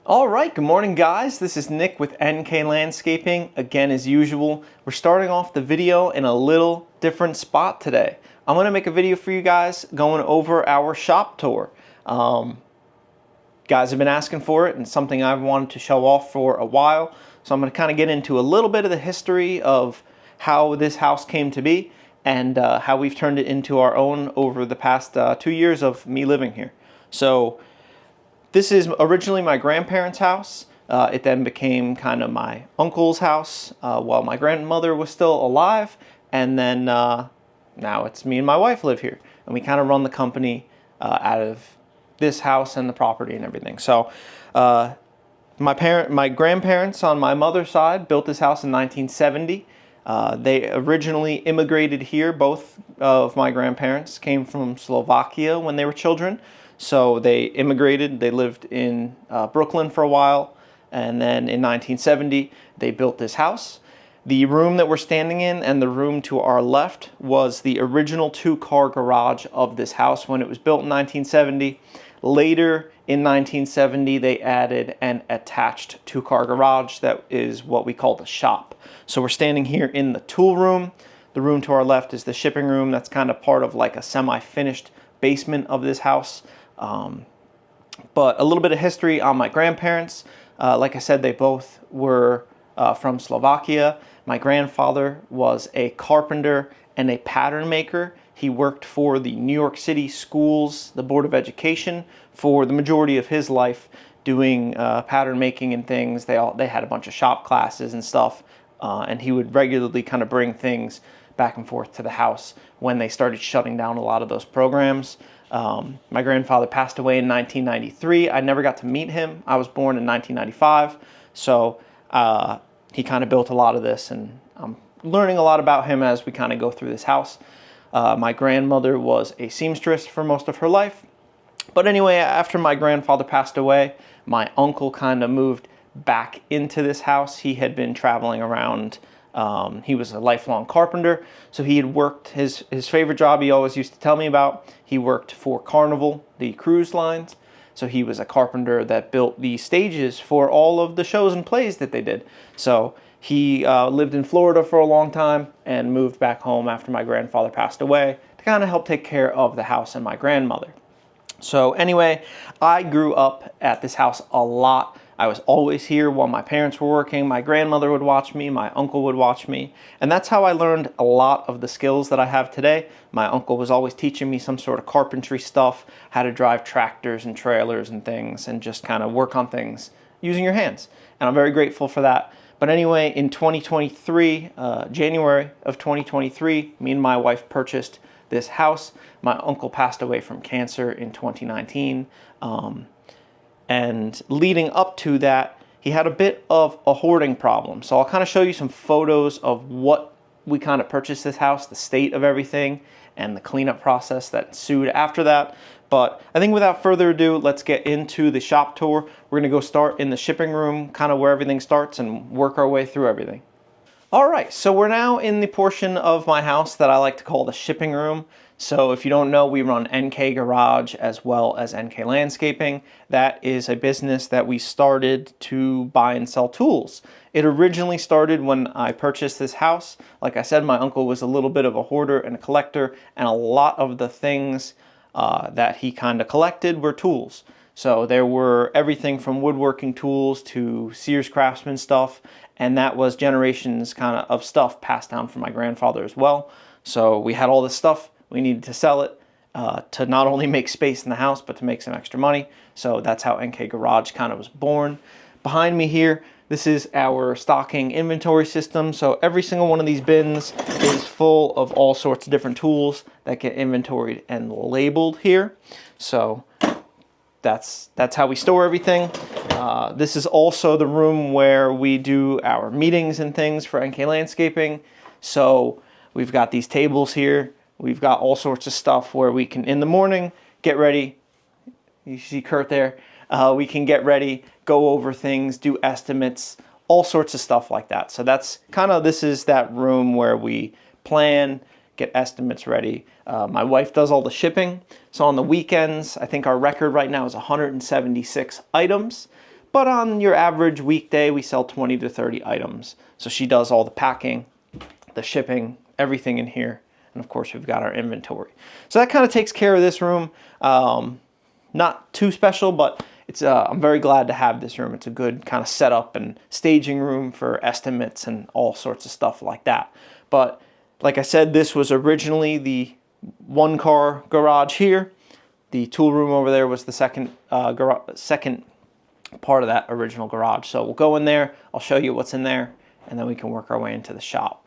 All right, good morning guys. This is Nick with NK Landscaping. Again, as usual, we're starting off the video in a little different spot today. I'm gonna make a video for you guys going over our shop tour. Guys have been asking for it and something I've wanted to show off for a while. So I'm gonna kind of get into a little bit of the history of how this house came to be and how we've turned it into our own over the past 2 years of me living here. So this is originally my grandparents' house. It then became kind of my uncle's house while my grandmother was still alive. And then now it's me and my wife live here. And we kind of run the company out of this house and the property and everything. So my grandparents on my mother's side built this house in 1970. They originally immigrated here. Both of my grandparents came from Slovakia when they were children. So they immigrated, they lived in Brooklyn for a while, and then in 1970 they built this house. The room that we're standing in and the room to our left was the original 2-car garage of this house when it was built in 1970. Later in 1970 they added an attached 2-car garage that is what we call the shop. So we're standing here in the tool room. The room to our left is the shipping room. That's kind of part of like a semi-finished basement of this house. But a little bit of history on my grandparents. Like I said, they both were from Slovakia. My grandfather was a carpenter and a pattern maker. He worked for the New York City schools, the Board of Education, for the majority of his life doing pattern making and things. They had a bunch of shop classes and stuff, and he would regularly kind of bring things back and forth to the house when they started shutting down a lot of those programs. My grandfather passed away in 1993. I never got to meet him. I was born in 1995. So he kind of built a lot of this, and I'm learning a lot about him as we kind of go through this house. My grandmother was a seamstress for most of her life. But anyway, after my grandfather passed away, my uncle kind of moved back into this house. He had been traveling around. He was a lifelong carpenter, so he had worked his favorite job he always used to tell me about. He worked for Carnival, the cruise lines. So he was a carpenter that built the stages for all of the shows and plays that they did. So he lived in Florida for a long time and moved back home after my grandfather passed away to kind of help take care of the house and my grandmother. So anyway, I grew up at this house a lot. I was always here while my parents were working. My grandmother would watch me, my uncle would watch me, and that's how I learned a lot of the skills that I have today. My uncle was always teaching me some sort of carpentry stuff, how to drive tractors and trailers and things, and just kind of work on things using your hands. And I'm very grateful for that. But anyway, in 2023, January of 2023, me and my wife purchased this house. My uncle passed away from cancer in 2019. And leading up to that, he had a bit of a hoarding problem. So I'll kind of show you some photos of what we kind of purchased this house, the state of everything, and the cleanup process that ensued after that. But I think without further ado, let's get into the shop tour. We're gonna go start in the shipping room, kind of where everything starts, and work our way through everything. All right, so we're now in the portion of my house that I like to call the shipping room. So if you don't know, we run NK Garage as well as NK Landscaping. That is a business that we started to buy and sell tools. It originally started when I purchased this house. Like I said, my uncle was a little bit of a hoarder and a collector, and a lot of the things that he kind of collected were tools. So there were everything from woodworking tools to Sears Craftsman stuff, and that was generations kind of stuff passed down from my grandfather as well. So we had all this stuff. We needed to sell it to not only make space in the house, but to make some extra money. So that's how NK Garage kind of was born. Behind me here, this is our stocking inventory system. So every single one of these bins is full of all sorts of different tools that get inventoried and labeled here. So that's how we store everything. This is also the room where we do our meetings and things for NK Landscaping. So we've got these tables here. We've got all sorts of stuff where we can, in the morning, get ready. You see Kurt there. We can get ready, go over things, do estimates, all sorts of stuff like that. So that's kind of, this is that room where we plan, get estimates ready. My wife does all the shipping. So on the weekends, I think our record right now is 176 items. But on your average weekday, we sell 20 to 30 items. So she does all the packing, the shipping, everything in here. And of course, we've got our inventory. So that kind of takes care of this room. Not too special, but it's I'm very glad to have this room. It's a good kind of setup and staging room for estimates and all sorts of stuff like that. But like I said, this was originally the one-car garage here. The tool room over there was the second part of that original garage. So we'll go in there, I'll show you what's in there, and then we can work our way into the shop.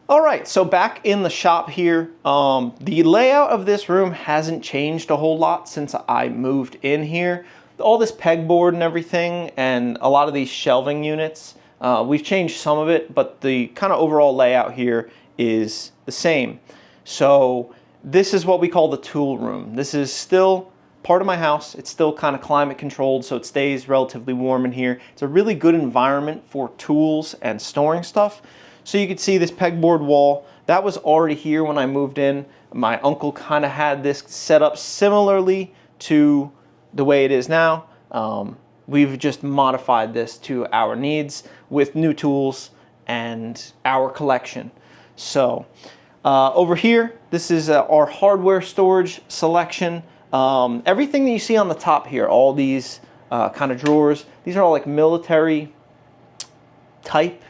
All right, so back in the shop here, the layout of this room hasn't changed a whole lot since I moved in here. All this pegboard and everything, and a lot of these shelving units, we've changed some of it, but the kind of overall layout here is the same. So this is what we call the tool room. This is still part of my house. It's still kind of climate controlled, so it stays relatively warm in here. It's a really good environment for tools and storing stuff. So you can see this pegboard wall, that was already here when I moved in. My uncle kind of had this set up similarly to the way it is now. We've just modified this to our needs with new tools and our collection. So over here, this is our hardware storage selection. Everything that you see on the top here, all these kind of drawers, these are all like military type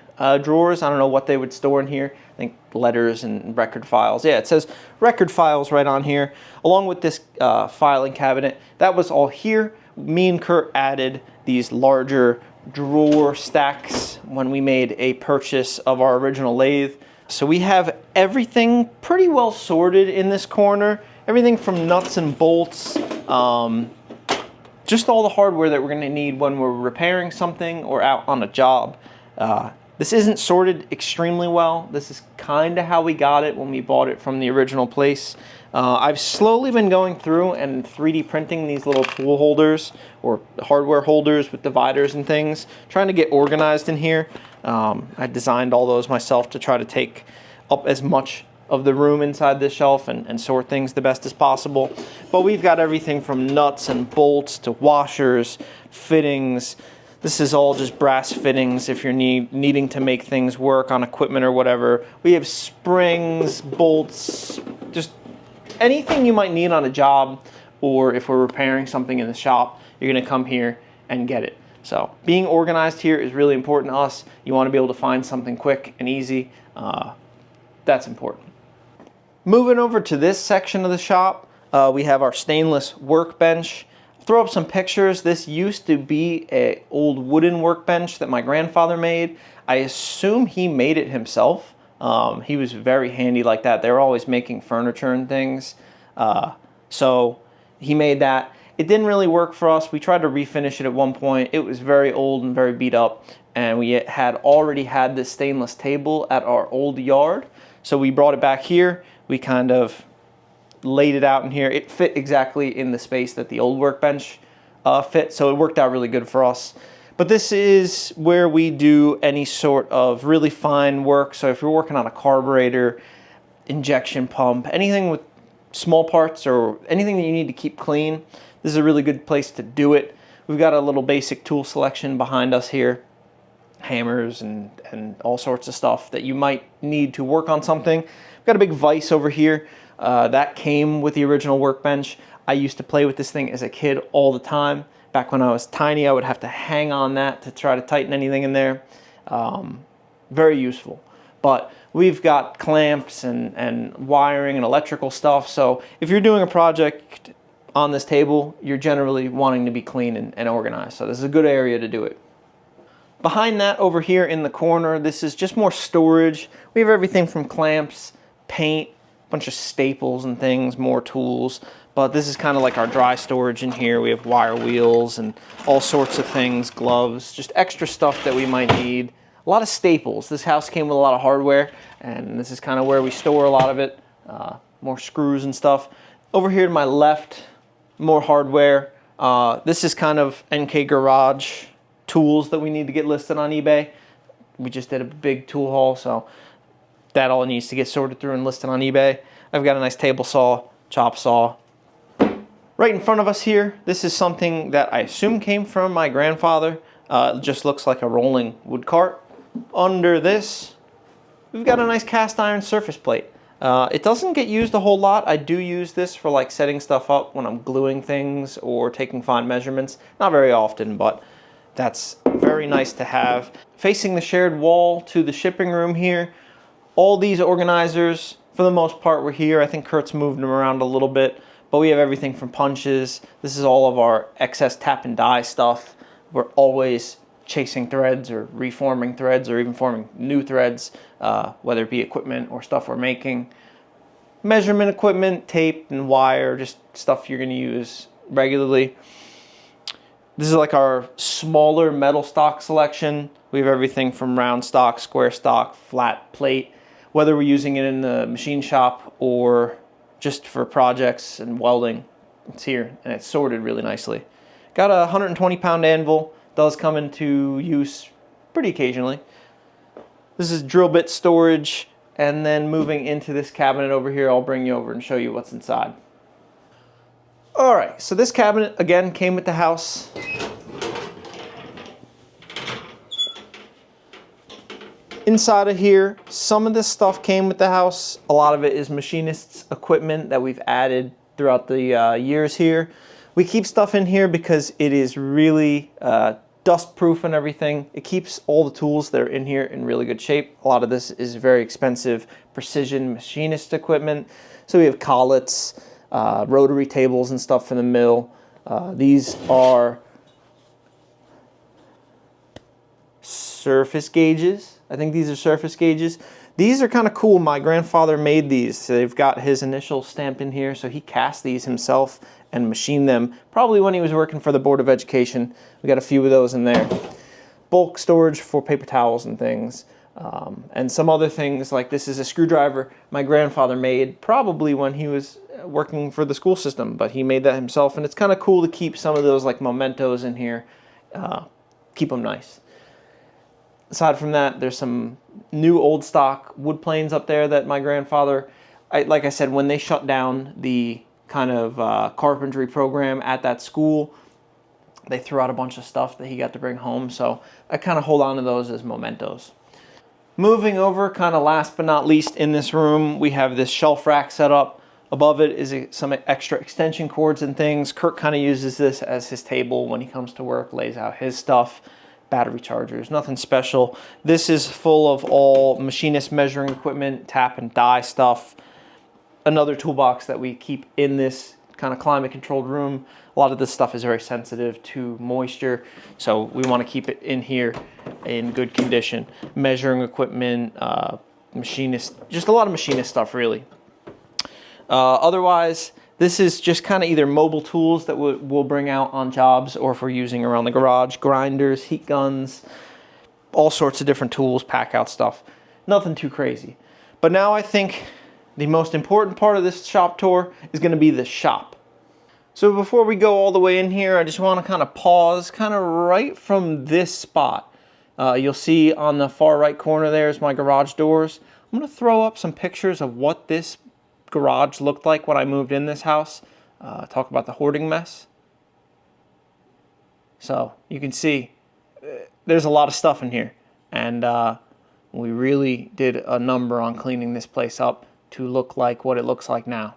drawers. I don't know what they would store in here. I think letters and record files. Yeah, it says record files right on here, along with this filing cabinet. That was all here. Me and Kurt added these larger drawer stacks when we made a purchase of our original lathe. So we have everything pretty well sorted in this corner. Everything from nuts and bolts, just all the hardware that we're going to need when we're repairing something or out on a job. This isn't sorted extremely well. This is kind of how we got it when we bought it from the original place. I've slowly been going through and 3D printing these little tool holders or hardware holders with dividers and things, trying to get organized in here. I designed all those myself to try to take up as much of the room inside this shelf and sort things the best as possible. But we've got everything from nuts and bolts to washers, fittings. This is all just brass fittings if you're needing to make things work on equipment or whatever. We have springs, bolts, just anything you might need on a job, or if we're repairing something in the shop, you're gonna come here and get it. So being organized here is really important to us. You wanna be able to find something quick and easy. That's important. Moving over to this section of the shop, we have our stainless workbench. Throw up some pictures. This used to be an old wooden workbench that my grandfather made. I assume he made it himself. He was very handy like that. They were always making furniture and things. So he made that. It didn't really work for us. We tried to refinish it at one point. It was very old and very beat up. And we had already had this stainless table at our old yard. So we brought it back here. We kind of laid it out in here. It fit exactly in the space that the old workbench fit, so it worked out really good for us. But this is where we do any sort of really fine work. So if you're working on a carburetor, injection pump, anything with small parts or anything that you need to keep clean, this is a really good place to do it. We've got a little basic tool selection behind us here. Hammers and all sorts of stuff that you might need to work on something. We've got a big vise over here. That came with the original workbench. I used to play with this thing as a kid all the time. Back when I was tiny, I would have to hang on that to try to tighten anything in there. Very useful. But we've got clamps and wiring and electrical stuff. So if you're doing a project on this table, you're generally wanting to be clean and organized. So this is a good area to do it. Behind that over here in the corner, this is just more storage. We have everything from clamps, paint, a bunch of staples and things, more tools. But this is kind of like our dry storage in here. We have wire wheels and all sorts of things, gloves, just extra stuff that we might need. A lot of staples. This house came with a lot of hardware, and this is kind of where we store a lot of it. More screws and stuff. Over here to my left, more hardware. This is kind of NK Garage tools that we need to get listed on eBay. We just did a big tool haul, so that all needs to get sorted through and listed on eBay. I've got a nice table saw, chop saw. Right in front of us here, this is something that I assume came from my grandfather. It just looks like a rolling wood cart. Under this, we've got a nice cast iron surface plate. It doesn't get used a whole lot. I do use this for like setting stuff up when I'm gluing things or taking fine measurements. Not very often, but that's very nice to have. Facing the shared wall to the shipping room here, all these organizers, for the most part, were here. I think Kurt's moved them around a little bit, but we have everything from punches. This is all of our excess tap and die stuff. We're always chasing threads or reforming threads or even forming new threads, whether it be equipment or stuff we're making. Measurement equipment, tape and wire, just stuff you're going to use regularly. This is like our smaller metal stock selection. We have everything from round stock, square stock, flat plate, whether we're using it in the machine shop or just for projects and welding. It's here and it's sorted really nicely. Got a 120-pound anvil. Does come into use pretty occasionally. This is drill bit storage, and then moving into this cabinet over here, I'll bring you over and show you what's inside. All right, so this cabinet again came with the house. Inside of here, some of this stuff came with the house. A lot of it is machinist's equipment that we've added throughout the years here. We keep stuff in here because it is really dust proof and everything. It keeps all the tools that are in here in really good shape. A lot of this is very expensive precision machinist equipment. So we have collets, rotary tables and stuff for the mill. These are surface gauges. I think these are surface gauges. These are kind of cool. My grandfather made these. So they've got his initial stamp in here, so he cast these himself and machined them, probably when he was working for the Board of Education. We got a few of those in there. Bulk storage for paper towels and things. And some other things, like this is a screwdriver my grandfather made probably when he was working for the school system, but he made that himself, and it's kind of cool to keep some of those like mementos in here, keep them nice. Aside from that, there's some new old stock wood planes up there that my grandfather, like I said, when they shut down the kind of carpentry program at that school, they threw out a bunch of stuff that he got to bring home, so I kind of hold on to those as mementos. Moving over, kind of last but not least, in this room, we have this shelf rack set up. Above it is some extra extension cords and things. Kurt kind of uses this as his table when he comes to work, lays out his stuff. Battery chargers, nothing special. This is full of all machinist measuring equipment, tap and die stuff. Another toolbox that we keep in this kind of climate controlled room. A lot of this stuff is very sensitive to moisture, so we want to keep it in here in good condition. Measuring equipment, machinist, just a lot of machinist stuff really. Otherwise, this is just kind of either mobile tools that we'll bring out on jobs, or if we're using around the garage, grinders, heat guns, all sorts of different tools, pack out stuff. Nothing too crazy. But now I think the most important part of this shop tour is going to be the shop. So before we go all the way in here, I just want to kind of pause kind of right from this spot. You'll see on the far right corner there is my garage doors. I'm going to throw up some pictures of what this garage looked like when I moved in this house. Talk about the hoarding mess. So you can see there's a lot of stuff in here, and we really did a number on cleaning this place up to look like what it looks like now.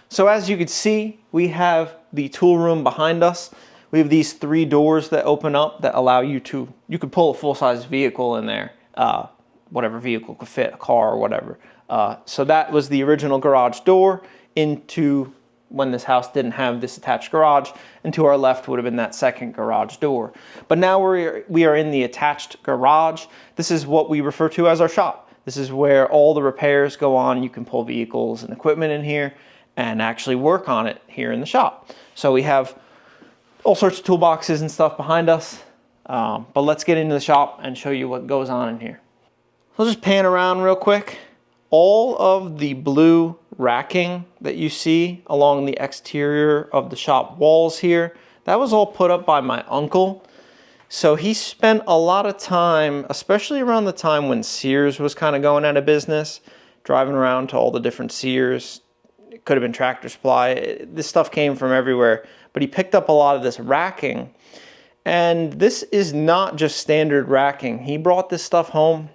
So as you can see, we have the tool room behind us. We have these 3 doors that open up that allow you could pull a full-size vehicle in there, whatever vehicle could fit, a car or whatever. So that was the original garage door into when this house didn't have this attached garage, and to our left would have been that second garage door. But now we are in the attached garage. This is what we refer to as our shop. This is where all the repairs go on. You can pull vehicles and equipment in here and actually work on it here in the shop. So we have all sorts of toolboxes and stuff behind us, but let's get into the shop and show you what goes on in here. I'll just pan around real quick. All of the blue racking that you see along the exterior of the shop walls here, that was all put up by my uncle. So he spent a lot of time, especially around the time when Sears was kind of going out of business, driving around to all the different Sears. It could have been Tractor Supply. This stuff came from everywhere, but he picked up a lot of this racking And this is not just standard racking. He brought this stuff home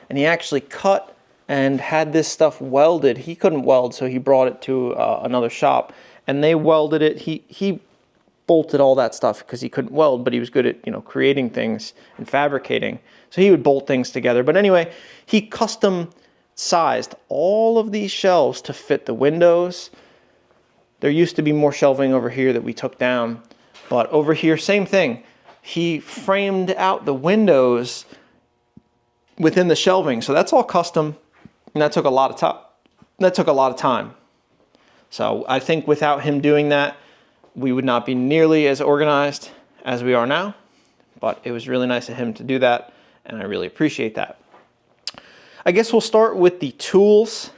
and he actually cut and had this stuff welded. He couldn't weld, so he brought it to another shop and they welded it. He bolted all that stuff because he couldn't weld, but he was good at, you know, creating things and fabricating. So he would bolt things together. But anyway, he custom sized all of these shelves to fit the windows. There used to be more shelving over here that we took down, but over here, same thing. He framed out the windows within the shelving. So that's all custom, and that took a lot of time. So I think without him doing that, we would not be nearly as organized as we are now, but it was really nice of him to do that, and I really appreciate that. I guess we'll start with the tools,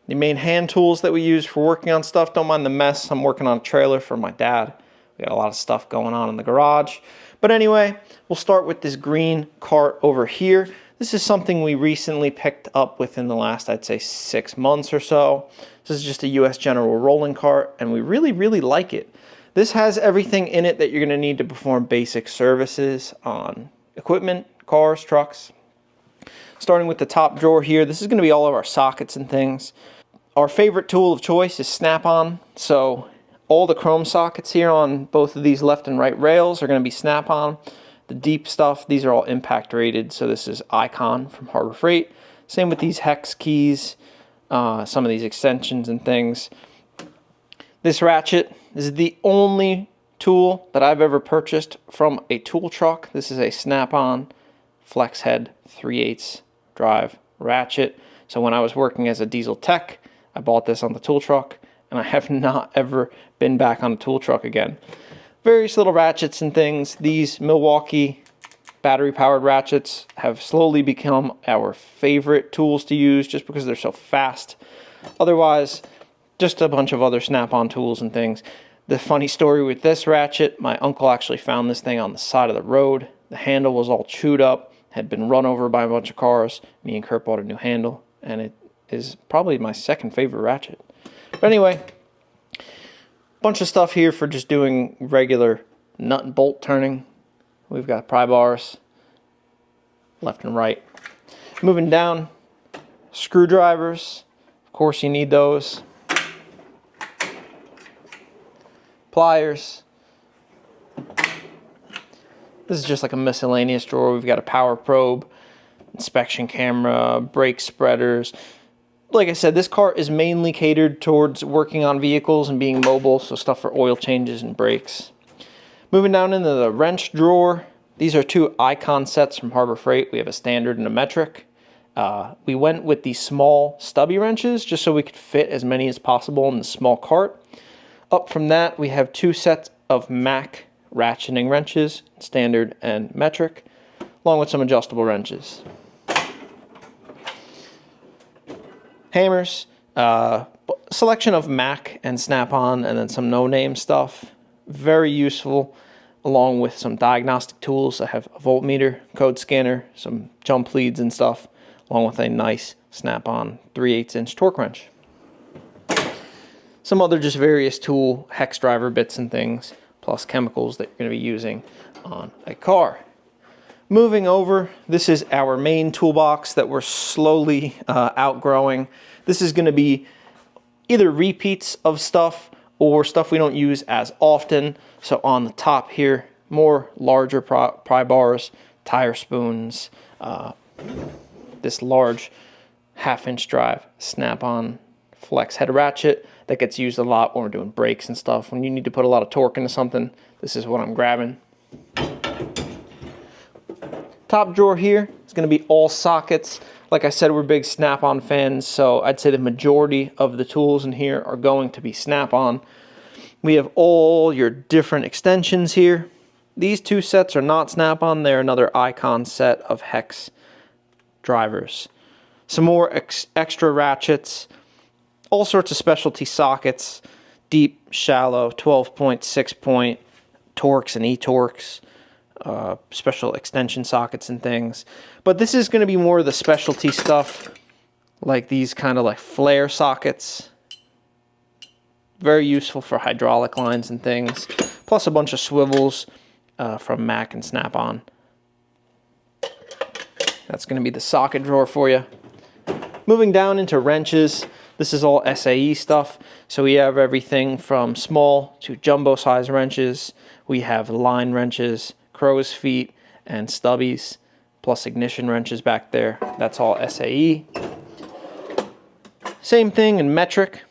the main hand tools that we use for working on stuff. Don't mind the mess. I'm working on a trailer for my dad. We got a lot of stuff going on in the garage. But anyway, we'll start with this green cart over here. This is something we recently picked up within the last, I'd say, 6 months or so. This is just a US General rolling cart, and we really, really like it. This has everything in it that you're going to need to perform basic services on equipment, cars, trucks. Starting with the top drawer here, this is going to be all of our sockets and things. Our favorite tool of choice is Snap-on. So all the chrome sockets here on both of these left and right rails are going to be Snap-on. The deep stuff, these are all impact rated. So this is Icon from Harbor Freight. Same with these hex keys, some of these extensions and things. This ratchet is the only tool that I've ever purchased from a tool truck. This is a Snap-on flex head 3/8 drive ratchet. So when I was working as a diesel tech, I bought this on the tool truck, and I have not ever been back on a tool truck again. Various little ratchets and things. These Milwaukee battery-powered ratchets have slowly become our favorite tools to use just because they're so fast. Otherwise, just a bunch of other Snap-on tools and things. The funny story with this ratchet, my uncle actually found this thing on the side of the road. The handle was all chewed up, had been run over by a bunch of cars. Me and Kurt bought a new handle, and it is probably my second favorite ratchet. But anyway, bunch of stuff here for just doing regular nut and bolt turning. We've got pry bars, left and right. Moving down, screwdrivers. Of course you need those. Pliers. This is just like a miscellaneous drawer. We've got a power probe, inspection camera, brake spreaders. Like I said, this cart is mainly catered towards working on vehicles and being mobile, so stuff for oil changes and brakes. Moving down into the wrench drawer, these are two Icon sets from Harbor Freight. We have a standard and a metric. We went with the small stubby wrenches just so we could fit as many as possible in the small cart. Up from that, we have two sets of Mac ratcheting wrenches, standard and metric, along with some adjustable wrenches. Hammers, selection of Mac and Snap-on, and then some no-name stuff. Very useful, along with some diagnostic tools. I have a voltmeter, code scanner, some jump leads and stuff, along with a nice Snap-on 3/8" torque wrench. Some other just various tool hex driver bits and things, plus chemicals that you're going to be using on a car. Moving over, this is our main toolbox that we're slowly outgrowing. This is going to be either repeats of stuff or stuff we don't use as often. So on the top here, more larger pry bars, tire spoons, this large 1/2" drive Snap-on flex head ratchet that gets used a lot when we're doing brakes and stuff. When you need to put a lot of torque into something, this is what I'm grabbing. Top drawer here is going to be all sockets. Like I said, we're big Snap-on fans, so I'd say the majority of the tools in here are going to be Snap-on. We have all your different extensions here. These two sets are not Snap-on. They're another Icon set of hex drivers. Some more extra ratchets. All sorts of specialty sockets, deep, shallow, 12-point, 6-point, torques and e-torques, special extension sockets and things. But this is going to be more of the specialty stuff, like these kind of like flare sockets. Very useful for hydraulic lines and things, plus a bunch of swivels from Mac and Snap-on. That's going to be the socket drawer for you. Moving down into wrenches, this is all SAE stuff. So we have everything from small to jumbo size wrenches. We have line wrenches, crow's feet, and stubbies, plus ignition wrenches back there. That's all SAE. Same thing in metric.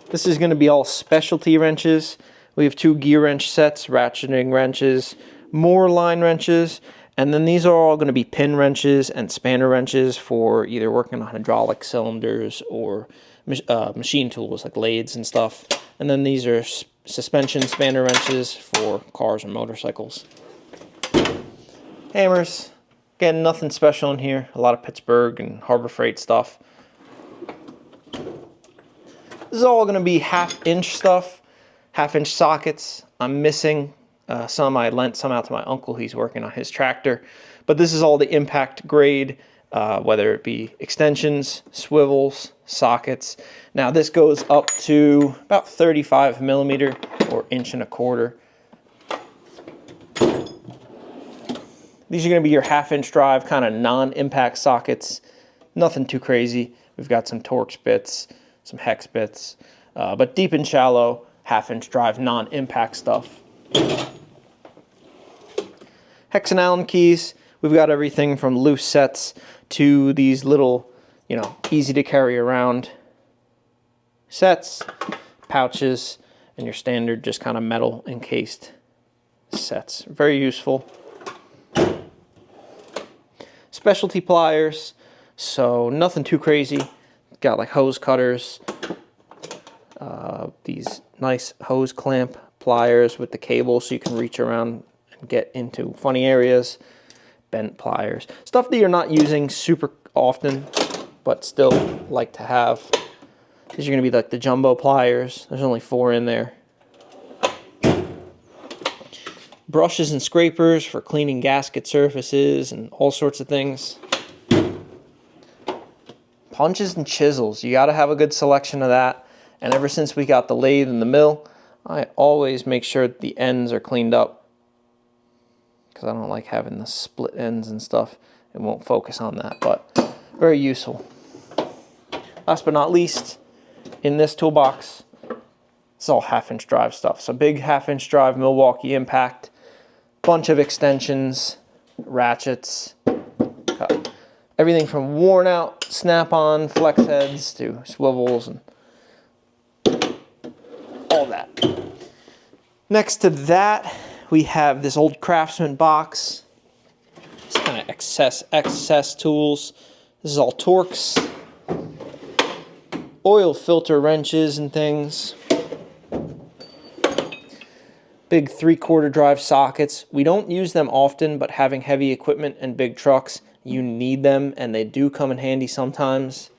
This is going to be all specialty wrenches. We have 2 gear wrench sets, ratcheting wrenches, more line wrenches, and then these are all going to be pin wrenches and spanner wrenches for either working on hydraulic cylinders or machine tools like lathes and stuff. And then these are suspension spanner wrenches for cars or motorcycles. Hammers. Again, nothing special in here. A lot of Pittsburgh and Harbor Freight stuff. This is all going to be 1/2 inch stuff, 1/2 inch sockets. I'm missing some. I lent some out to my uncle. He's working on his tractor. But this is all the impact grade, whether it be extensions, swivels, sockets. Now this goes up to about 35 millimeter or 1.25 inches. These are going to be your 1/2 inch drive, kind of non-impact sockets. Nothing too crazy. We've got some Torx bits, some hex bits, but deep and shallow, 1/2 inch drive, non-impact stuff. Hex and Allen keys, we've got everything from loose sets to these little, easy to carry around sets, pouches, and your standard just kind of metal encased sets. Very useful. Specialty pliers, so nothing too crazy. Got like hose cutters, these nice hose clamp pliers with the cable so you can reach around and get into funny areas, bent pliers, stuff that you're not using super often but still like to have. These are going to be like the jumbo pliers. There's only 4 in there. Brushes and scrapers for cleaning gasket surfaces and all sorts of things. Punches and chisels, you got to have a good selection of that. And ever since we got the lathe and the mill, I always make sure that the ends are cleaned up, because I don't like having the split ends and stuff. It won't focus on that, but very useful. Last but not least, in this toolbox, it's all 1/2 inch drive stuff. So big 1/2 inch drive Milwaukee impact, bunch of extensions, ratchets, everything from worn out Snap-on flex heads to swivels and all that. Next to that, we have this old Craftsman box. It's kind of excess tools. This is all Torx, oil filter wrenches and things. Big 3/4 drive sockets. We don't use them often, but having heavy equipment and big trucks, you need them, and they do come in handy sometimes.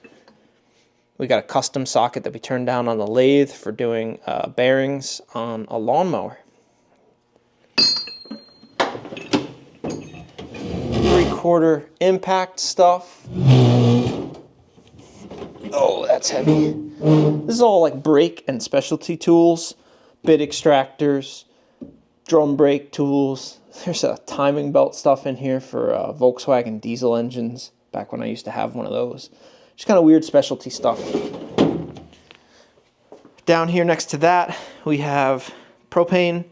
We got a custom socket that we turned down on the lathe for doing bearings on a lawnmower. 3/4 impact stuff. Oh, that's heavy. This is all like brake and specialty tools, bit extractors, drum brake tools. There's a timing belt stuff in here for Volkswagen diesel engines, back when I used to have one of those. Just kind of weird specialty stuff. Down here next to that, we have propane,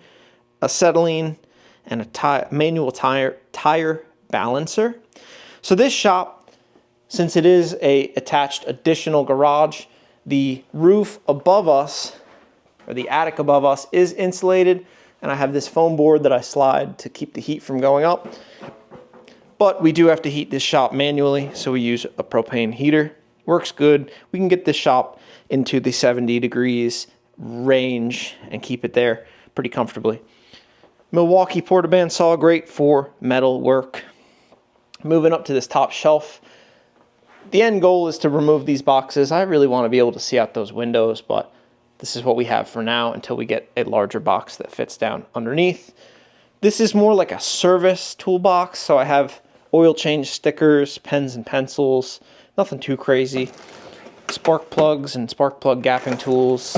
acetylene, and a manual tire balancer. So this shop, since it is a attached additional garage, the roof above us, or the attic above us, is insulated, and I have this foam board that I slide to keep the heat from going up. But we do have to heat this shop manually, so we use a propane heater. Works good. We can get this shop into the 70 degrees range and keep it there pretty comfortably. Milwaukee portaband saw, great for metal work. Moving up to this top shelf. The end goal is to remove these boxes. I really want to be able to see out those windows, but this is what we have for now until we get a larger box that fits down underneath. This is more like a service toolbox, so I have oil change stickers, pens and pencils, nothing too crazy. Spark plugs and spark plug gapping tools.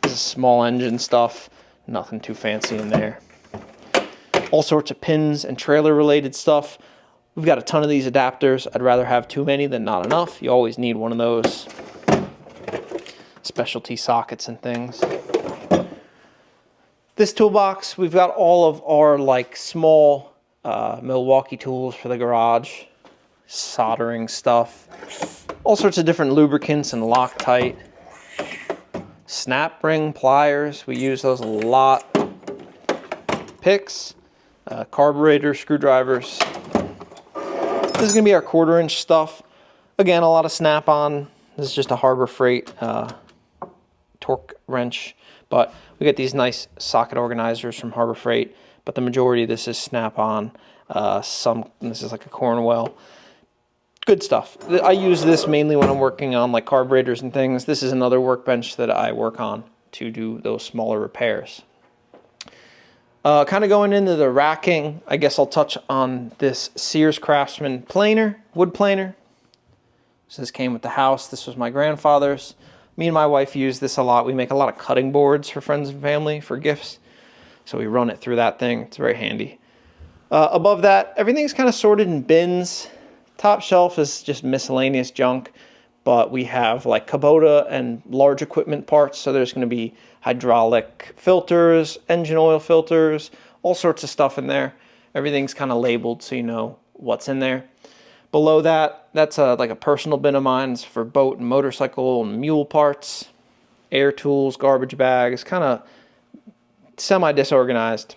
This is small engine stuff, Nothing too fancy in there. All sorts of pins and trailer related stuff. We've got a ton of these adapters. I'd rather have too many than not enough. You always need one of those. Specialty sockets and things. This toolbox, we've got all of our like small Milwaukee tools for the garage, soldering stuff, all sorts of different lubricants and Loctite, snap ring pliers, we use those a lot, picks, carburetor, screwdrivers. This is going to be our 1/4 inch stuff. Again, a lot of snap-on. This is just a Harbor Freight torque wrench, but we get these nice socket organizers from Harbor Freight, but the majority of this is snap-on. This is like a Cornwell. Good stuff. I use this mainly when I'm working on like carburetors and things. This is another workbench that I work on to do those smaller repairs. Kind of going into the racking, I guess I'll touch on this Sears Craftsman planer, wood planer. So this came with the house. This was my grandfather's. Me and my wife use this a lot. We make a lot of cutting boards for friends and family for gifts. So we run it through that thing. It's very handy. Above that, everything's kind of sorted in bins. Top shelf is just miscellaneous junk. But we have like Kubota and large equipment parts. So there's going to be hydraulic filters, engine oil filters, all sorts of stuff in there. Everything's kind of labeled so you know what's in there. Below that, that's like a personal bin of mine. It's for boat and motorcycle and mule parts, air tools, garbage bags, kind of semi-disorganized.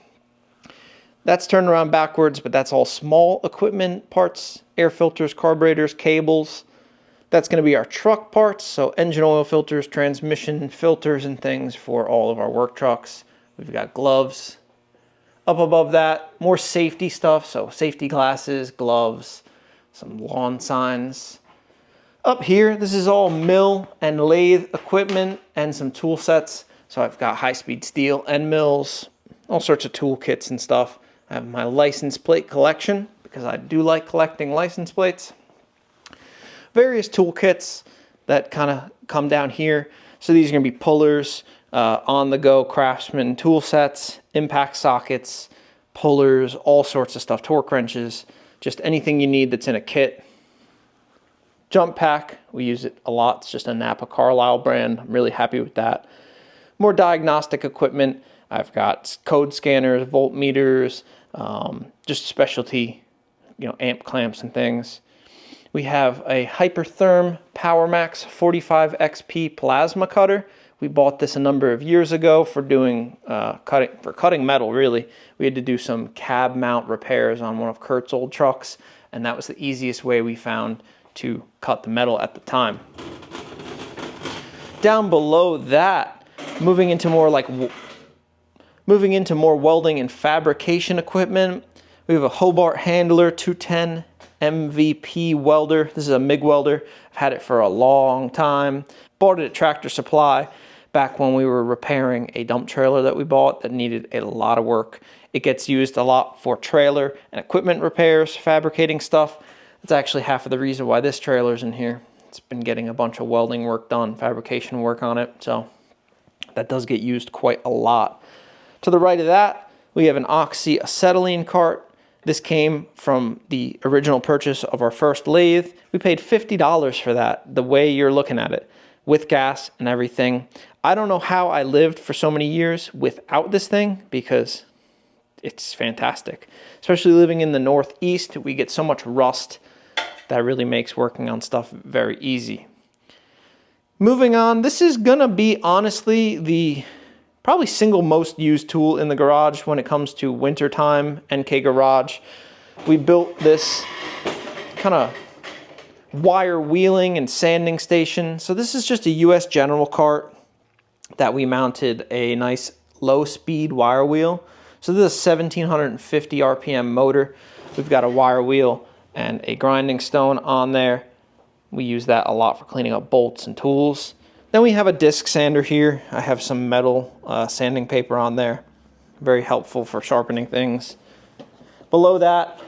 That's turned around backwards, but that's all small equipment parts, air filters, carburetors, cables. That's going to be our truck parts, so engine oil filters, transmission filters, and things for all of our work trucks. We've got gloves. Up above that, more safety stuff, so safety glasses, gloves, some lawn signs. Up here, this is all mill and lathe equipment and some tool sets. So I've got high-speed steel end mills, all sorts of tool kits and stuff. I have my license plate collection because I do like collecting license plates. Various tool kits that kind of come down here. So these are going to be pullers, on-the-go Craftsman tool sets, impact sockets, pullers, all sorts of stuff, torque wrenches, just anything you need that's in a kit. Jump pack, we use it a lot. It's just a Napa Carlisle brand. I'm really happy with that. More diagnostic equipment. I've got code scanners, voltmeters, just specialty, amp clamps and things. We have a Hypertherm PowerMax 45 XP plasma cutter. We bought this a number of years ago for doing cutting metal, really. We had to do some cab mount repairs on one of Kurt's old trucks, and that was the easiest way we found to cut the metal at the time. Down below that, moving into more welding and fabrication equipment, we have a Hobart Handler 210 MVP welder. This is a MIG welder. I've had it for a long time. Bought it at Tractor Supply back when we were repairing a dump trailer that we bought that needed a lot of work. It gets used a lot for trailer and equipment repairs, fabricating stuff. That's actually half of the reason why this trailer's in here. It's been getting a bunch of welding work done, fabrication work on it, so that does get used quite a lot. To the right of that, we have an Oxy acetylene cart. This came from the original purchase of our first lathe. We paid $50 for that, the way you're looking at it, with gas and everything. I don't know how I lived for so many years without this thing because it's fantastic. Especially living in the Northeast, we get so much rust that really makes working on stuff very easy. Moving on, this is gonna be honestly the probably single most used tool in the garage when it comes to wintertime NK Garage. We built this kind of wire wheeling and sanding station. So this is just a US General cart that we mounted a nice low speed wire wheel. So this is a 1750 RPM motor. We've got a wire wheel and a grinding stone on there. We use that a lot for cleaning up bolts and tools. Then we have a disc sander here. I have some metal sanding paper on there. Very helpful for sharpening things. Below that,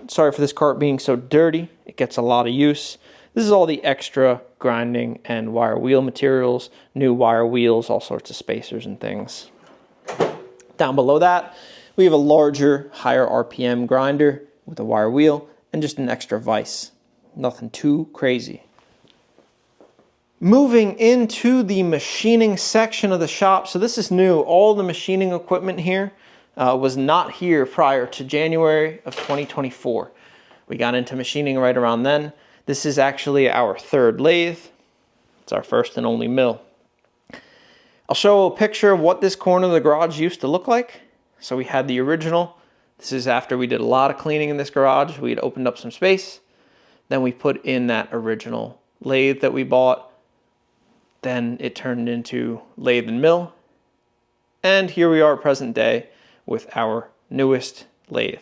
sorry for this cart being so dirty. It gets a lot of use. This is all the extra grinding and wire wheel materials, new wire wheels, all sorts of spacers and things. Down below that, we have a larger, higher RPM grinder with a wire wheel and just an extra vise. Nothing too crazy. Moving into the machining section of the shop. So this is new. All the machining equipment here was not here prior to January of 2024. We got into machining right around then. This is actually our third lathe. It's our first and only mill. I'll show a picture of what this corner of the garage used to look like. So we had the original. This is after we did a lot of cleaning in this garage. We had opened up some space. Then we put in that original lathe that we bought. Then it turned into lathe and mill. And here we are present day with our newest lathe.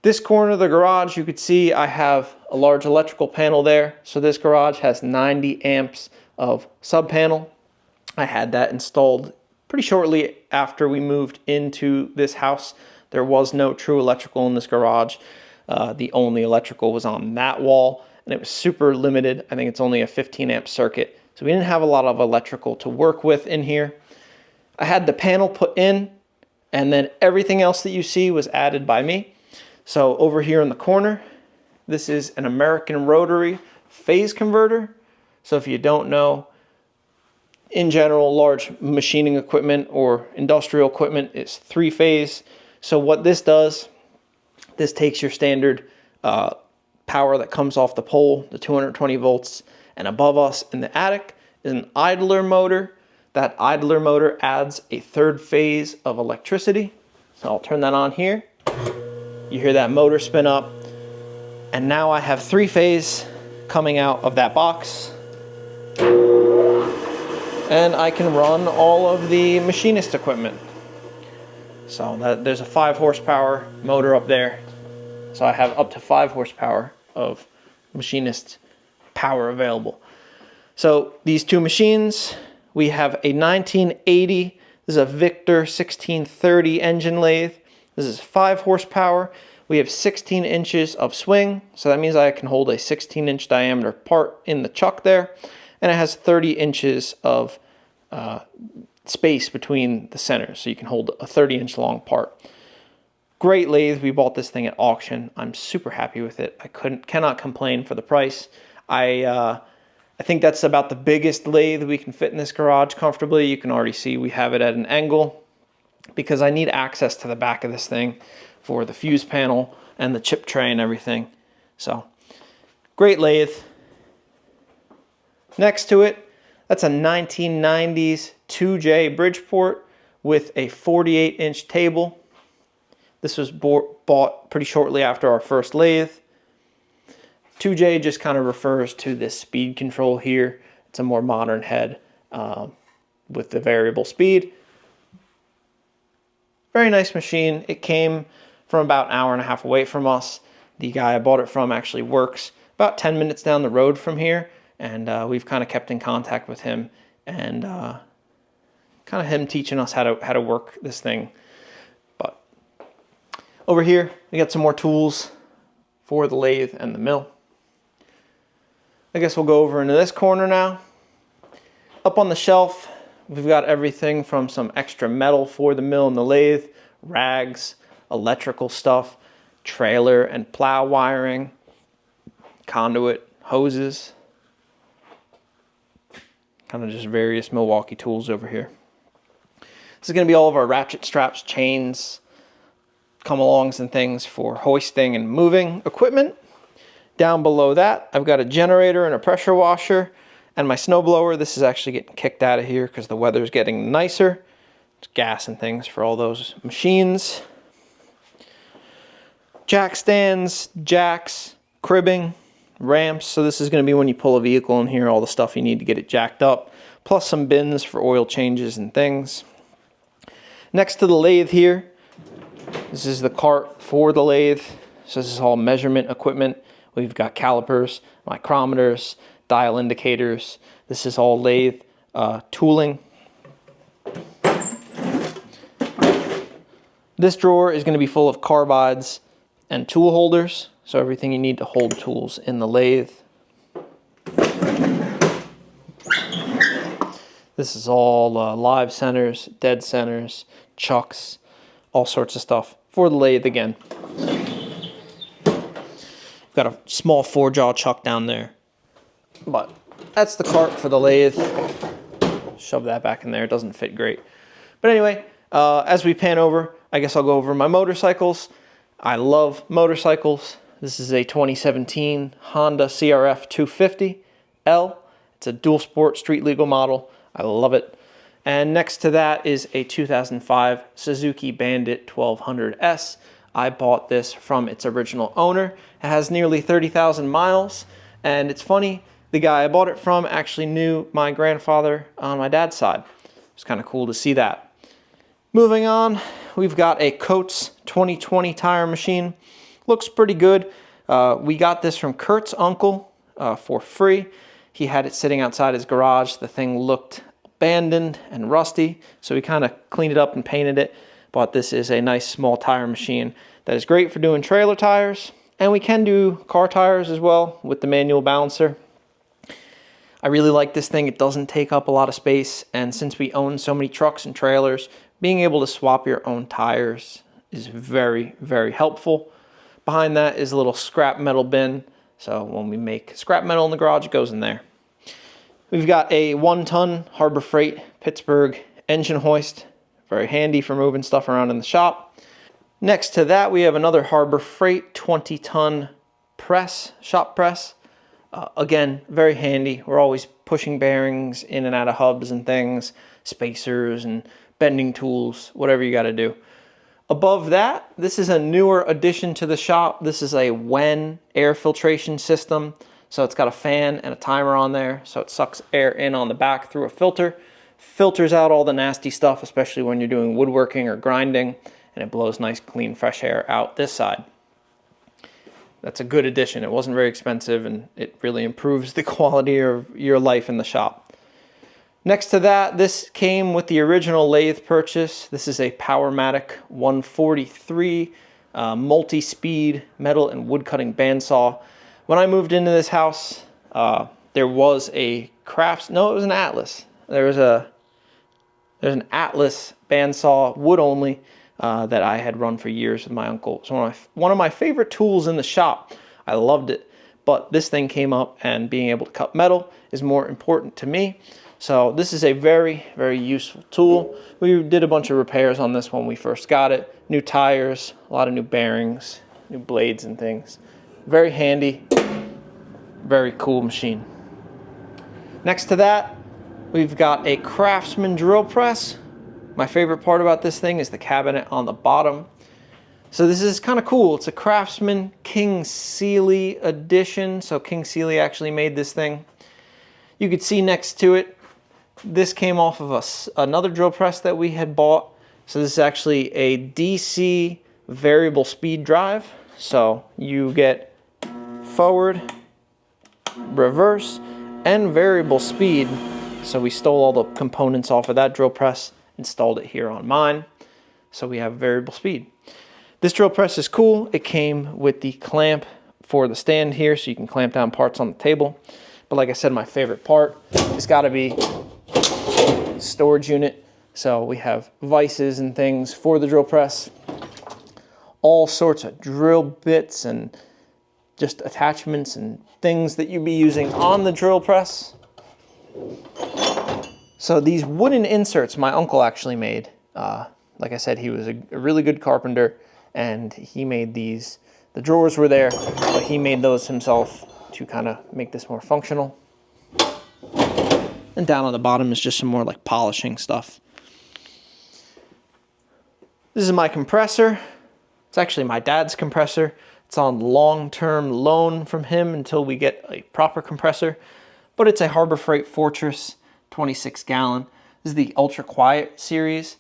This corner of the garage, you could see I have a large electrical panel there. So this garage has 90 amps of sub panel. I had that installed pretty shortly after we moved into this house. There was no true electrical in this garage. The only electrical was on that wall, and it was super limited. I think it's only a 15 amp circuit. So we didn't have a lot of electrical to work with in here. I had the panel put in, and then everything else that you see was added by me. So over here in the corner, this is an American rotary phase converter. So if you don't know, in general, large machining equipment or industrial equipment is 3-phase. So what this does, this takes your standard power that comes off the pole, the 220 volts, and above us in the attic is an idler motor. That idler motor adds a 3rd phase of electricity. So I'll turn that on here. You hear that motor spin up. And now I have 3-phase coming out of that box. And I can run all of the machinist equipment. So there's a 5 horsepower motor up there. So I have up to 5 horsepower of machinist power available. So these two machines, we have a 1980, this is a Victor 1630 engine lathe. This is 5 horsepower. We have 16 inches of swing. So that means I can hold a 16-inch diameter part in the chuck there. And it has 30 inches of space between the centers. So you can hold a 30-inch long part. Great lathe. We bought this thing at auction. I'm super happy with it. I cannot complain for the price. I think that's about the biggest lathe we can fit in this garage comfortably. You can already see we have it at an angle because I need access to the back of this thing for the fuse panel and the chip tray and everything. So, great lathe. Next to it, that's a 1990s 2J Bridgeport with a 48-inch table. This was bought pretty shortly after our first lathe. 2J just kind of refers to this speed control here. It's a more modern head with the variable speed. Very nice machine. It came from about an hour and a half away from us. The guy I bought it from actually works about 10 minutes down the road from here, and we've kind of kept in contact with him and kind of him teaching us how to work this thing. But over here, we got some more tools for the lathe and the mill. I guess we'll go over into this corner now. Up on the shelf, we've got everything from some extra metal for the mill and the lathe, rags, electrical stuff, trailer and plow wiring, conduit, hoses, kind of just various Milwaukee tools over here. This is going to be all of our ratchet straps, chains, come-alongs and things for hoisting and moving equipment. Down below that, I've got a generator and a pressure washer and my snowblower. This is actually getting kicked out of here because the weather's getting nicer. It's gas and things for all those machines. Jack stands, jacks, cribbing, ramps. So this is going to be when you pull a vehicle in here, all the stuff you need to get it jacked up, plus some bins for oil changes and things. Next to the lathe here, this is the cart for the lathe. So this is all measurement equipment. We've got calipers, micrometers, dial indicators. This is all lathe tooling. This drawer is going to be full of carbides and tool holders. So everything you need to hold tools in the lathe. This is all live centers, dead centers, chucks, all sorts of stuff for the lathe again. Got a small 4-jaw chuck down there. But that's the cart for the lathe. Shove that back in there. It doesn't fit great. But anyway, as we pan over, I guess I'll go over my motorcycles. I love motorcycles. This is a 2017 Honda CRF 250L. It's a dual sport street legal model. I love it. And next to that is a 2005 Suzuki Bandit 1200S. I bought this from its original owner. It has nearly 30,000 miles. And it's funny, the guy I bought it from actually knew my grandfather on my dad's side. It's kind of cool to see that. Moving on, we've got a Coates 2020 tire machine. Looks pretty good. We got this from Kurt's uncle for free. He had it sitting outside his garage. The thing looked abandoned and rusty, so we kind of cleaned it up and painted it. But this is a nice small tire machine that is great for doing trailer tires, and we can do car tires as well with the manual balancer. I really like this thing. It doesn't take up a lot of space, and since we own so many trucks and trailers, being able to swap your own tires is very, very helpful. Behind that is a little scrap metal bin, so when we make scrap metal in the garage, it goes in there. We've got a 1-ton Harbor Freight Pittsburgh engine hoist. Very handy for moving stuff around in the shop. Next to that, we have another Harbor Freight 20-ton press, shop press. Again, very handy. We're always pushing bearings in and out of hubs and things, spacers and bending tools, whatever you got to do. Above that, this is a newer addition to the shop. This is a Wen air filtration system. So it's got a fan and a timer on there, so it sucks air in on the back through a filter, filters out all the nasty stuff, especially when you're doing woodworking or grinding, and it blows nice, clean, fresh air out this side. That's a good addition. It wasn't very expensive, and it really improves the quality of your life in the shop. Next to that, this came with the original lathe purchase. This is a Powermatic 143 multi-speed metal and wood cutting bandsaw. When I moved into this house, there was a no, it was an Atlas. There's an Atlas bandsaw, wood only, that I had run for years with my uncle. It's one of my favorite tools in the shop. I loved it, but this thing came up, and being able to cut metal is more important to me. So this is a very, very useful tool. We did a bunch of repairs on this when we first got it. New tires, a lot of new bearings, new blades and things. Very handy, very cool machine. Next to that, we've got a Craftsman drill press. My favorite part about this thing is the cabinet on the bottom. So this is kind of cool. It's a Craftsman King Sealy edition. So King Sealy actually made this thing. You could see next to it, this came off of another drill press that we had bought. So this is actually a DC variable speed drive. So you get forward, reverse, and variable speed. So we stole all the components off of that drill press, installed it here on mine. So we have variable speed. This drill press is cool. It came with the clamp for the stand here, so you can clamp down parts on the table. But like I said, my favorite part has got to be storage unit. So we have vices and things for the drill press. All sorts of drill bits and just attachments and things that you'd be using on the drill press. So these wooden inserts my uncle actually made. Like I said, he was a really good carpenter, and he made these. The drawers were there, but he made those himself to kind of make this more functional. And down on the bottom is just some more like polishing stuff. This is my compressor. It's actually my dad's compressor. It's on long-term loan from him until we get a proper compressor. But it's a Harbor Freight Fortress 26-gallon. This is the Ultra Quiet series.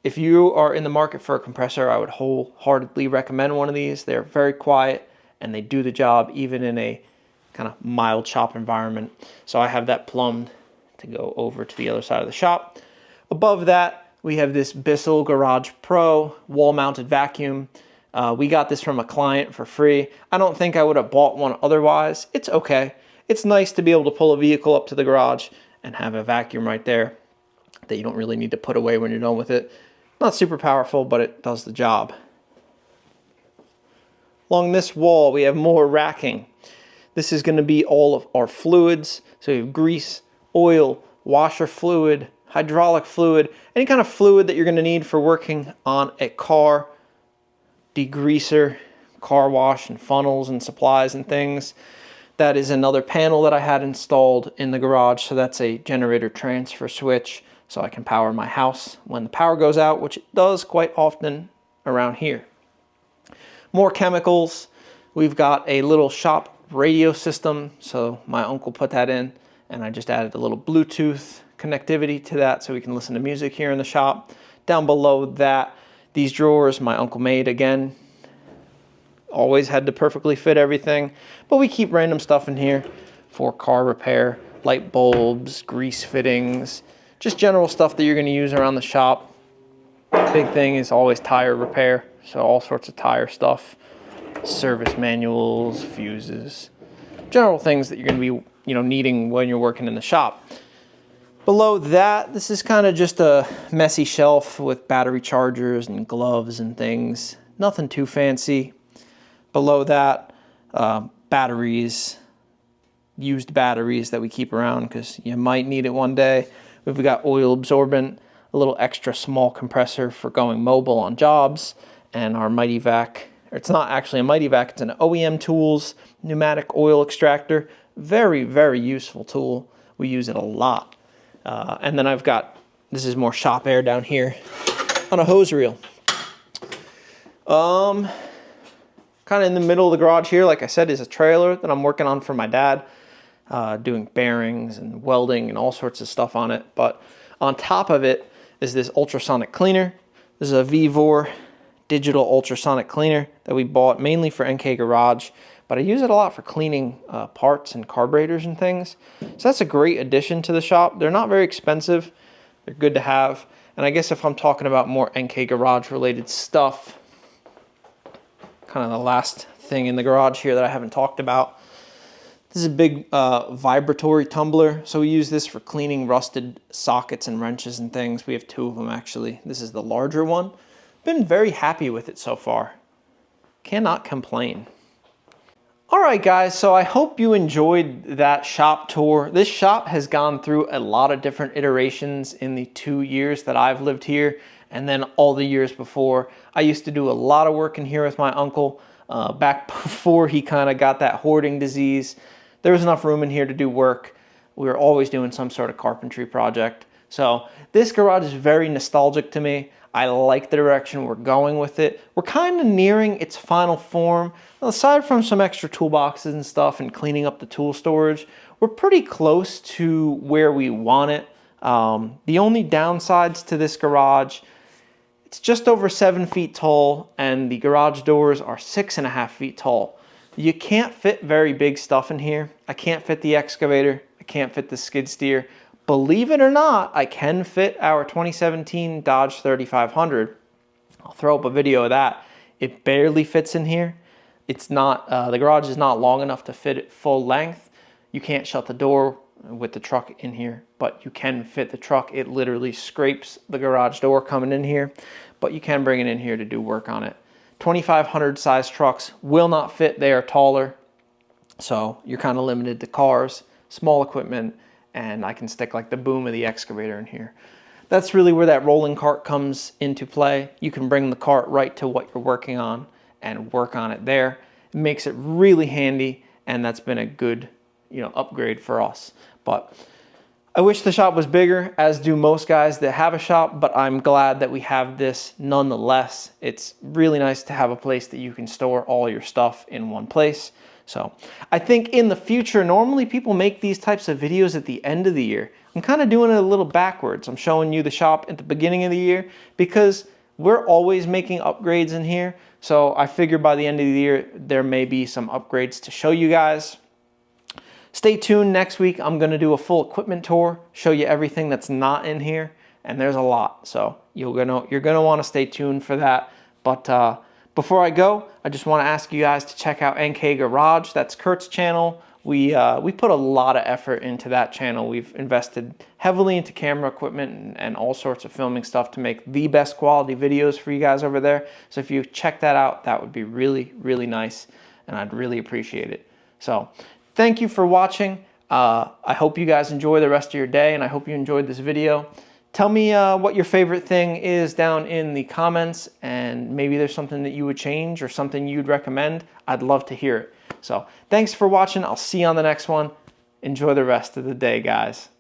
If you are in the market for a compressor, I would wholeheartedly recommend one of these. They're very quiet, and they do the job even in a kind of mild shop environment. So I have that plumbed to go over to the other side of the shop. Above that, we have this Bissell Garage Pro wall-mounted vacuum. We got this from a client for free. I don't think I would have bought one otherwise. It's okay. It's nice to be able to pull a vehicle up to the garage and have a vacuum right there that you don't really need to put away when you're done with it. Not super powerful, but it does the job. Along this wall, we have more racking. This is going to be all of our fluids. So you have grease, oil, washer fluid, hydraulic fluid, any kind of fluid that you're going to need for working on a car, degreaser, car wash, and funnels and supplies and things. That is another panel that I had installed in the garage. So that's a generator transfer switch, so I can power my house when the power goes out, which it does quite often around here. More chemicals. We've got a little shop radio system, so my uncle put that in, and I just added a little Bluetooth connectivity to that so we can listen to music here in the shop. Down below that, these drawers my uncle made again. Always had to perfectly fit everything, but we keep random stuff in here for car repair, light bulbs, grease fittings, just general stuff that you're going to use around the shop. Big thing is always tire repair, so all sorts of tire stuff, service manuals, fuses, general things that you're going to be, needing when you're working in the shop. Below that, this is kind of just a messy shelf with battery chargers and gloves and things. Nothing too fancy. Below that, batteries, used batteries that we keep around because you might need it one day. We've got oil absorbent, a little extra small compressor for going mobile on jobs, and our Mighty Vac. It's not actually a Mighty Vac, it's an OEM Tools pneumatic oil extractor. Very, very useful tool. We use it a lot. And then I've got, this is more shop air down here, on a hose reel. Kind of in the middle of the garage here, like I said, is a trailer that I'm working on for my dad, doing bearings and welding and all sorts of stuff on it. But on top of it is this ultrasonic cleaner. This is a Vevor digital ultrasonic cleaner that we bought mainly for NK Garage, but I use it a lot for cleaning parts and carburetors and things. So that's a great addition to the shop. They're not very expensive. They're good to have. And I guess if I'm talking about more NK Garage related stuff, kind of the last thing in the garage here that I haven't talked about. This is a big vibratory tumbler. So we use this for cleaning rusted sockets and wrenches and things. We have two of them actually. This is the larger one. Been very happy with it so far. Cannot complain. All right, guys, so I hope you enjoyed that shop tour. This shop has gone through a lot of different iterations in the 2 years that I've lived here, and then all the years before. I used to do a lot of work in here with my uncle back before he kind of got that hoarding disease. There was enough room in here to do work. We were always doing some sort of carpentry project. So this garage is very nostalgic to me. I like the direction we're going with it. We're kind of nearing its final form. Aside from some extra toolboxes and stuff and cleaning up the tool storage, we're pretty close to where we want it. The only downsides to this garage, it's just over 7 feet tall and the garage doors are 6.5 feet tall. You can't fit very big stuff in here. I can't fit the excavator. I can't fit the skid steer. Believe it or not, I can fit our 2017 Dodge 3500. I'll throw up a video of that. It barely fits in here. It's not, the garage is not long enough to fit it full length. You can't shut the door with the truck in here, but you can fit the truck. It literally scrapes the garage door coming in here, but you can bring it in here to do work on it. 2500 size trucks will not fit. They are taller, so you're kind of limited to cars, small equipment, and I can stick like the boom of the excavator in here. That's really where that rolling cart comes into play. You can bring the cart right to what you're working on and work on it there. It makes it really handy, and that's been a good, upgrade for us. But I wish the shop was bigger, as do most guys that have a shop, but I'm glad that we have this nonetheless. It's really nice to have a place that you can store all your stuff in one place. So I think in the future, normally people make these types of videos at the end of the year. I'm kind of doing it a little backwards. I'm showing you the shop at the beginning of the year because we're always making upgrades in here. So I figure by the end of the year, there may be some upgrades to show you guys. Stay tuned. Next week, I'm going to do a full equipment tour, show you everything that's not in here. And there's a lot. So you're going to want to stay tuned for that. But before I go, I just want to ask you guys to check out NK Garage. That's Kurt's channel. we put a lot of effort into that channel. We've invested heavily into camera equipment and all sorts of filming stuff to make the best quality videos for you guys over there. So if you check that out, that would be really, really nice, and I'd really appreciate it. So thank you for watching. I hope you guys enjoy the rest of your day, and I hope you enjoyed this video. Tell me what your favorite thing is down in the comments, and maybe there's something that you would change or something you'd recommend. I'd love to hear it. So thanks for watching. I'll see you on the next one. Enjoy the rest of the day, guys.